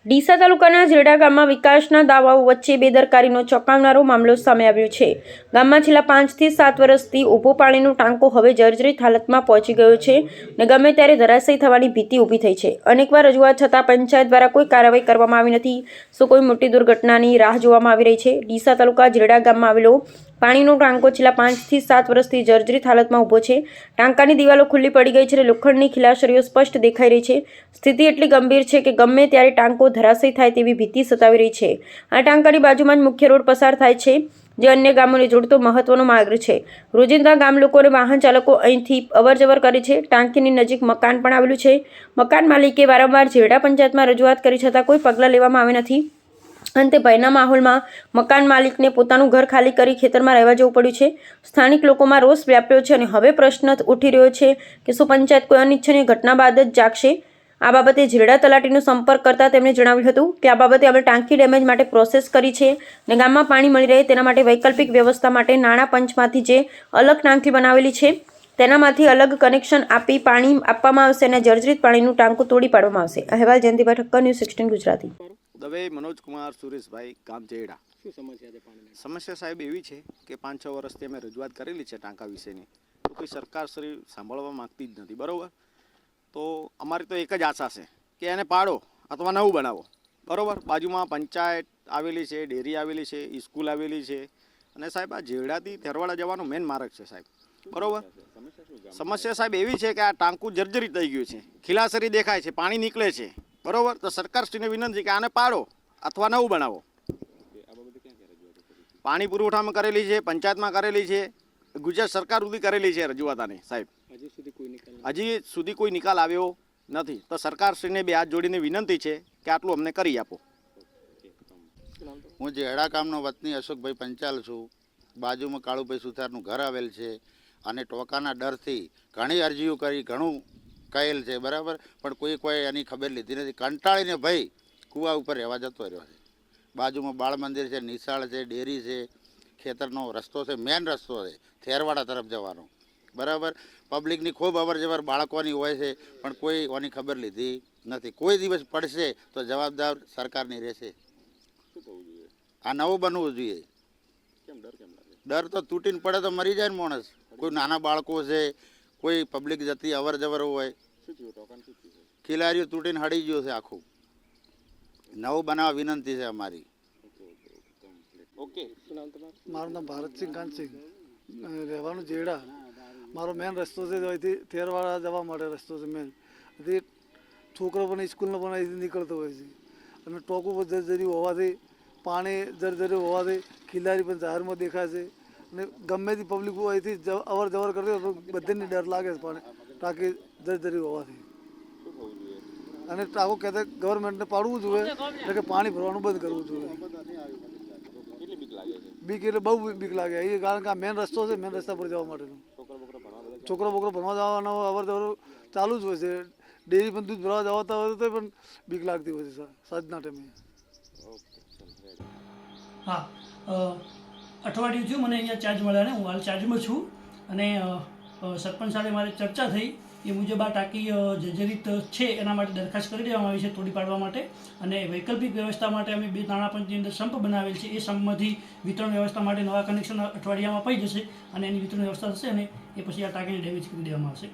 ડીસા તાલુકાના ઝેરડા ગામમાં વિકાસના દાવાઓ વચ્ચે બેદરકારીનો ચોંકાવનારો મામલો સામે આવ્યો છે। ગામમાં છેલ્લા 5 થી 7 વર્ષથી ઊભો પાણીનો ટાંકો હવે જર્જરિત હાલતમાં પહોંચી ગયો છે અને ગમે ત્યારે ધરાશયી થવાની ભીતિ ઊભી થઈ છે। અનેકવાર રજૂઆત છતાં પંચાયત દ્વારા કોઈ કાર્યવાહી કરવામાં આવી નથી। શું કોઈ મોટી દુર્ઘટનાની રાહ જોવામાં આવી રહી છે? ડીસા તાલુકા ઝેરડા ગામમાં આવેલો પાણીનો ટાંકો છેલ્લા 5 થી 7 વર્ષથી જર્જરિત હાલતમાં ઊભો છે। ટાંકાની દિવાલો ખુલ્લી પડી ગઈ છે અને લોખંડની ખીલાશરીઓ સ્પષ્ટ દેખાઈ રહી છે। સ્થિતિ એટલી ગંભીર છે કે ગમે ત્યારે ટાંકો ધરાશયી થાય તેવી ભીતિ સતાવી રહી છે। આ ટાંકાની બાજુમાં જ મુખ્ય રોડ પસાર થાય છે, જે અન્ય ગામોને જોડતો મહત્વનો માર્ગ છે। રોજિંદા ગામ લોકો અને વાહન ચાલકો અહીંથી અવરજવર કરે છે। ટાંકીની નજીક મકાન પણ આવેલું છે। મકાન માલિકે વારંવાર ઝેરડા પંચાયતમાં રજૂઆત કરી છતાં કોઈ પગલાં લેવામાં આવે નથી। અંતે ભયના માહોલમાં મકાન માલિકને પોતાનું ઘર ખાલી કરી ખેતરમાં રહેવા જવું પડ્યું છે। સ્થાનિક લોકોમાં રોષ વ્યાપ્યો છે અને હવે પ્રશ્ન ઉઠી રહ્યો છે કે શું પંચાયત કોઈ અનિચ્છનીય ઘટના બાદ જ જાગશે? આ બાબતે ઝેરડા તલાટીનો સંપર્ક કરતા તેમણે જણાવ્યું હતું કે આ બાબતે અમે ટાંકી ડેમેજ માટે પ્રોસેસ કરી છે અને ગામમાં પાણી મળી રહે તેના માટે વૈકલ્પિક વ્યવસ્થા માટે નાણાં પંચમાંથી જે અલગ ટાંકી બનાવેલી છે તેનામાંથી અલગ કનેક્શન આપી પાણી આપવામાં આવશે અને જર્જરિત પાણીનું ટાંકું તોડી પાડવામાં આવશે। અહેવાલ જયંતિભાઈ ઠક્કર, ન્યૂઝ 16 ગુજરાતી। દવે મનોજ કુમાર સુરેશભાઈ, ગામ ઝેરડા। શું સમસ્યા છે પાણીની? સમસ્યા સાહેબ એવી છે કે 5-6 વર્ષથી અમે રજૂઆત કરેલી છે ટાંકા વિશેની, તો કોઈ સરકાર શ્રી સાંભળવા માંગતી જ નથી, બરાબર। તો અમારી તો એક જ આશા છે કે એને પાડો અથવા નવું બનાવો, બરાબર। બાજુમાં પંચાયત આવેલી છે, ડેરી આવેલી છે, સ્કૂલ આવેલી છે અને સાહેબ આ ઝેરડાથી થેરવાડા જવાનો મેન માર્ગ છે સાહેબ, બરાબર। સમસ્યા સાહેબ એવી છે કે આ ટાંકું જર્જરિત થઈ ગયું છે, ખીલાસરી દેખાય છે, પાણી નીકળે છે, બરાબર। તો સરકારશ્રીને વિનંતી કે આને પાડો અથવા નવું બનાવો। પાણી પુરવઠામાં કરેલી છે, પંચાયતમાં કરેલી છે, ગુજરાત સરકાર સુધી કરેલી છે રજૂઆત આની સાહેબ, હજી સુધી કોઈ નિકાલ આવ્યો નથી। તો સરકારશ્રીને બે હાથ જોડીને વિનંતી છે કે આટલું અમને કરી આપો। હું ઝેરડા ગામનો વતની અશોકભાઈ પંચાલ છું। બાજુમાં કાળુભાઈ સુથારનું ઘર આવેલ છે અને ટોકાના ડરથી ઘણી અરજીઓ કરી, ઘણું કહેલ છે, બરાબર, પણ કોઈ એની ખબર લીધી નથી। કંટાળીને ભાઈ કૂવા ઉપર રહેવા જતો રહ્યો છે। બાજુમાં બાળ મંદિર છે, નિશાળ છે, ડેરી છે, ખેતરનો રસ્તો છે, મેન રસ્તો છે થેરવાડા તરફ જવાનો, બરાબર। પબ્લિકની ખૂબ અવર જવર બાળકોની હોય છે, પણ કોઈ એની ખબર લીધી નથી। કોઈ દિવસ પડશે તો જવાબદાર સરકારની રહેશે। આ નવું બનવું જોઈએ। ડર તો તૂટીને પડે તો મરી જાય ને માણસ। કોઈ નાના બાળકો છે, કોઈ પબ્લિક જતી અવર જવર હોય, ખિલારીઓ તૂટીને હળી ગયો છે આખું। નવું બનાવવા વિનંતી છે અમારી। ઓકે, મારું નામ ભારતસિંહ કાનસિંહ, રહેવાનું ઝેરડા। મારો મેન રસ્તો છે અહીંથી થેરવાડા જવા માટે રસ્તો છે મેન। અહીંથી છોકરો પણ સ્કૂલનો પણ અહીંથી નીકળતો હોય છે અને ટોકું પણ જર્જરી હોવાથી, પાણી જર્જરી હોવાથી ખિલારી પણ જાહેરમાં દેખાય છે અને ગમે તે પબ્લિક અહીંથી અવર જવર કરતી હોય બધાને ડર લાગે છે પાણી ટાંકી જર્જરી હોવાથી। અને ટાંકો કહેતા ગવર્મેન્ટને પાડવું જોઈએ એટલે કે પાણી ભરવાનું બંધ કરવું જોઈએ। બીક એટલે બહુ બીક લાગે એ, કારણ કે આ મેન રસ્તો છે, મેન રસ્તા પર જવા માટેનો। છોકરો બોકરો ભણવા જવાનો અવર જવર ચાલુ જ હોય છે। ડેરી પણ દૂધ ભરવા જવાતા હોય તો પણ બીક લાગતી હોય છે સાંજના ટાઈમે। હા, અઠવાડિયું થયું મને અહીંયા ચાર્જ મળ્યા ને, હું હાલ ચાર્જમાં છું અને સરપંચ સાથે મારે ચર્ચા થઈ એ મુજબ આ ટાંકી જર્જરિત છે એના માટે દરખાસ્ત કરી દેવામાં આવી છે તોડી પાડવા માટે અને વૈકલ્પિક વ્યવસ્થા માટે અમે બે નાણાં પંચની અંદર સંપ બનાવેલ છે। એ સંપમાંથી વિતરણ વ્યવસ્થા માટે નવા કનેક્શન અઠવાડિયામાં પડી જશે અને એની વિતરણ વ્યવસ્થા થશે અને એ પછી આ ટાંકીને ડેમેજ કરી દેવામાં આવશે।